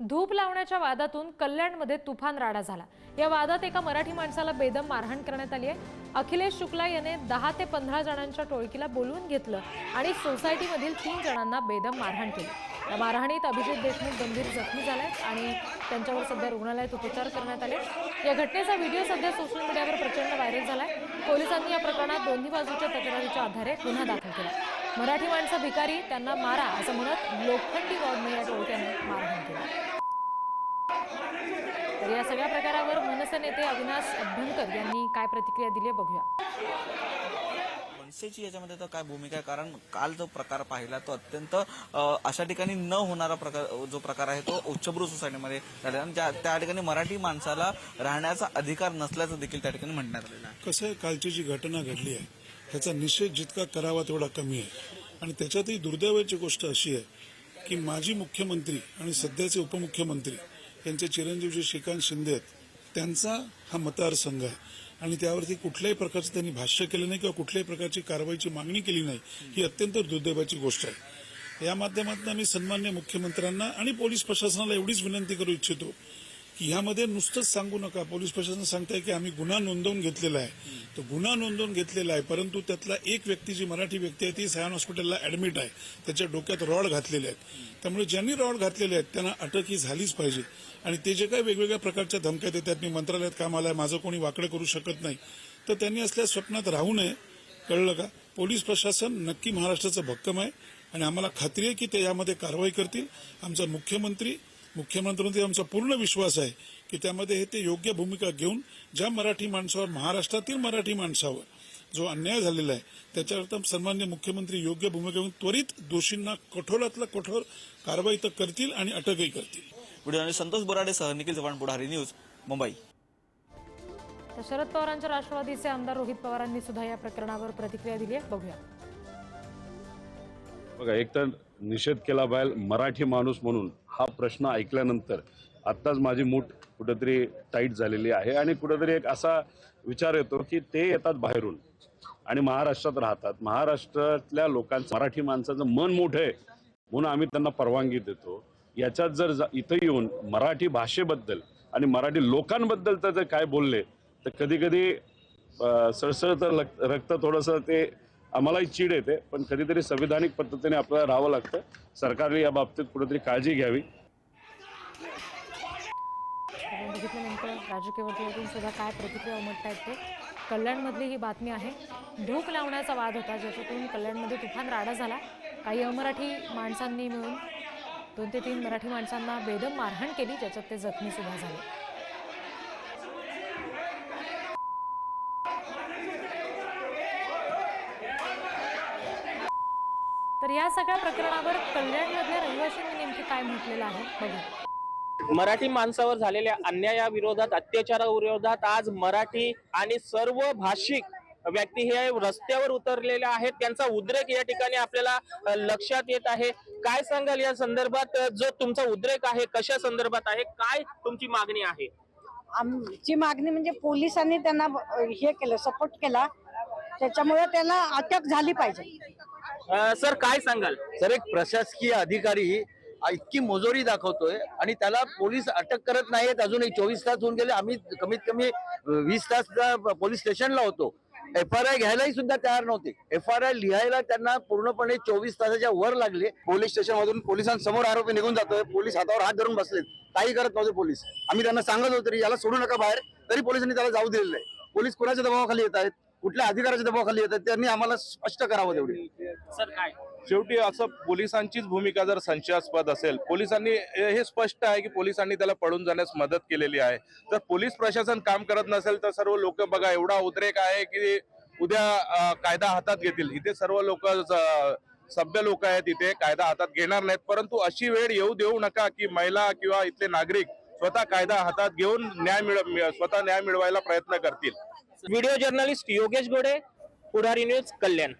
धूप लावण्याच्या वादातून कल्याणमध्ये तुफान राडा झाला। या वादात एका मराठी माणसाला बेदम मारहाण करण्यात आली आहे। अखिलेश शुक्ला याने 10 ते 15 जणांच्या टोळकीला बोलवून घेतलं आणि सोसायटीमधील 3 जणांना बेदम मारहाण केली। या मारहाणीत अभिजित देशमुख गंभीर जखमी झालेत आणि त्यांच्यावर सध्या रुग्णालयात उपचार करण्यात आले। या घटनेचा व्हिडिओ सध्या सोशल मीडियावर प्रचंड व्हायरल झालाय। पोलिसांनी या प्रकरणात दोन्ही बाजूच्या तक्रारीच्या आधारे गुन्हा दाखल केला। मराठी माणसं भिकारी त्यांना मारा असं म्हणत लोखंडी रॉडने या टोळक्याने मारहाण केली। तर या सगळ्या प्रकारावर मनसे नेते अविनाश अभ्यंकर यांनी काय प्रतिक्रिया दिली बघूया। मनसेची याच्यामध्ये तर काय भूमिका आहे, कारण काल जो प्रकार पाहिला तो अत्यंत अशा ठिकाणी न होणारा जो प्रकार आहे तो उच्चभ्रू सोसायटीमध्ये झाला आणि त्या ठिकाणी मराठी माणसाला राहण्याचा अधिकार नसल्याचं देखील त्या ठिकाणी म्हणण्यात आलेलं आहे। कसं आहे, कालची जी घटना घडली आहे त्याचा निषेध जितका करावा तेवढा कमी आहे आणि त्याच्यातही दुर्दैवाची गोष्ट अशी आहे की माजी मुख्यमंत्री आणि सध्याचे उपमुख्यमंत्री यांचे चिरंजीव श्रीकांत शिंदे आहेत, त्यांचा हा मतदारसंघ आहे आणि त्यावरती कुठल्याही प्रकारचं त्यांनी भाष्य केलं नाही किंवा कुठल्याही प्रकारची कारवाईची मागणी केली नाही, ही अत्यंत दुर्दैवाची गोष्ट आहे। या माध्यमातून आम्ही सन्माननीय मुख्यमंत्र्यांना आणि पोलीस प्रशासनाला एवढीच विनंती करू इच्छितो की ह्यामध्ये नुसतंच सांगू नका। पोलीस प्रशासन सांगताय की आम्ही गुन्हा नोंदवून घेतलेला आहे, तो गुन्हा नोंदवून घेतलेला आहे, परंतु त्यातला एक व्यक्ती जी मराठी व्यक्ती आहे ती सयान हॉस्पिटलला ऍडमिट आहे, त्याच्या डोक्यात रॉड घातलेले आहेत। त्यामुळे ज्यांनी रॉड घातलेले आहेत त्यांना अटक ही झालीच पाहिजे आणि ते जे काही वेगवेगळ्या प्रकारच्या धमक्या देतात, मी मंत्रालयात कामाला आहे, माझं कोणी वाकडं करू शकत नाही, तर त्यांनी असल्या स्वप्नात राहू नये। कळलं का? पोलीस प्रशासन नक्की महाराष्ट्राचं भक्कम आहे आणि आम्हाला खात्री आहे की ते यामध्ये कारवाई करतील। आमचा मुख्यमंत्र्यांवर आमचा पूर्ण विश्वास आहे की त्यामध्ये हे ते योग्य भूमिका घेऊन ज्या मराठी माणसावर, महाराष्ट्रातील मराठी माणसावर जो अन्याय झालेला आहे त्याच्यावर सन्माननीय मुख्यमंत्री योग्य भूमिका घेऊन त्वरित दोषींना कठोरातला कठोर कारवाई तर करतील आणि अटकही करतील। व्हिडिओ संतोष बोराडेसह निखिल चव्हाण, पुढारी न्यूज, मुंबई। तर शरद पवारांच्या राष्ट्रवादीचे आमदार रोहित पवारांनी सुद्धा या प्रकरणावर प्रतिक्रिया दिली आहे, बघूया। बघा, एक तर निषेध केला पाहिजे मराठी माणूस म्हणून हा प्रश्न ऐकल्यानंतर आत्ताच माझी मूठ कुठेतरी टाईट झालेली आहे आणि कुठेतरी एक असा विचार येतो की ते येतात बाहेरून आणि महाराष्ट्रात राहतात, महाराष्ट्रातल्या लोकांचं, मराठी माणसाचं मन मोठं आहे म्हणून आम्ही त्यांना परवानगी देतो। याच्यात जर इथं येऊन मराठी भाषेबद्दल आणि मराठी लोकांबद्दल तर जर काय बोलले तर कधी कधी सळसळतं रक्त थोडंसं ते आम्हालाही चीड येते, पण कधीतरी संविधानिक पद्धतीने आपल्याला राहावं लागतं। सरकारने या बाबतीत कुठेतरी काळजी घ्यावी। बघितल्यानंतर राजकीय वर्तुळातून सुद्धा काय प्रतिक्रिया उमटतायत ते। कल्याणमधली ही बातमी आहे। धूप लावण्याचा वाद होता ज्याच्यातून कल्याणमध्ये तुफान राडा झाला। काही अमराठी माणसांनी मिळून 2 ते 3 मराठी माणसांना बेदम मारहाण केली, ज्याच्यात ते जखमी सुद्धा झाले। तर या सगळ्या प्रकरणावर कल्याणमधल्या रहिवाशांनी नेमके काय म्हटलेलं आहे बघू। मराठी माणसावर झालेल्या अन्यायाविरोधात, अत्याचाराविरोधात आज मराठी आणि सर्व भाषिक व्यक्ती हे रस्त्यावर उतरलेले आहेत। त्यांचा उद्रेक या ठिकाणी आपल्याला लक्षात येत आहे। काय सांगाल या संदर्भात? जो तुमचा उद्रेक आहे कशा संदर्भात आहे, काय तुमची मागणी आहे? आमची मागणी म्हणजे पोलिसांनी त्यांना हे केलं, सपोर्ट केला, त्याच्यामुळे त्यांना अटक झाली पाहिजे। सर काय सांगाल? सर, एक प्रशासकीय अधिकारी इतकी मोजोरी दाखवतोय आणि त्याला पोलीस अटक करत नाहीत। अजूनही 24 तास होऊन गेले, आम्ही कमीत कमी 20 तास पोलीस स्टेशनला होतो। FRI घ्यायलाही सुद्धा तयार नव्हते। FRI लिहायला त्यांना पूर्णपणे 24 तासाच्या वर लागले। पोलीस स्टेशन मधून पोलिसांसमोर आरोपी निघून जातोय, पोलीस हातावर हात धरून बसलेत, काही करत नव्हते पोलीस। आम्ही त्यांना सांगत होतो याला सोडू नका बाहेर, तरी पोलिसांनी त्याला जाऊ दिलेलं आहे। पोलीस कुणाच्या दबावाखाली येत आहेत, कुठल्या अधिकाऱ्याच्या दबावाखाली येतात, त्यांनी आम्हाला स्पष्ट करावं तेवढी। सर काय शेवटी असं पोलिसांचीच भूमिका जर संशयास्पद असेल, पोलिसांनी हे स्पष्ट आहे की पोलिसांनी त्याला पळून जाण्यास मदत केलेली आहे। जर पोलीस प्रशासन काम करत नसेल तर सर्व लोक बघा, एवढा उद्रेक आहे की उद्या कायदा हातात घेतील। इथे सर्व लोक सभ्य लोक आहेत, इथे कायदा हातात घेणार नाहीत, परंतु अशी वेळ येऊ देऊ नका की महिला किंवा इथले नागरिक स्वतः कायदा हातात घेऊन स्वतः न्याय मिळवायला प्रयत्न करतील। व्हिडिओ जर्नलिस्ट योगेश गोडे, पुढारी न्यूज, कल्याण।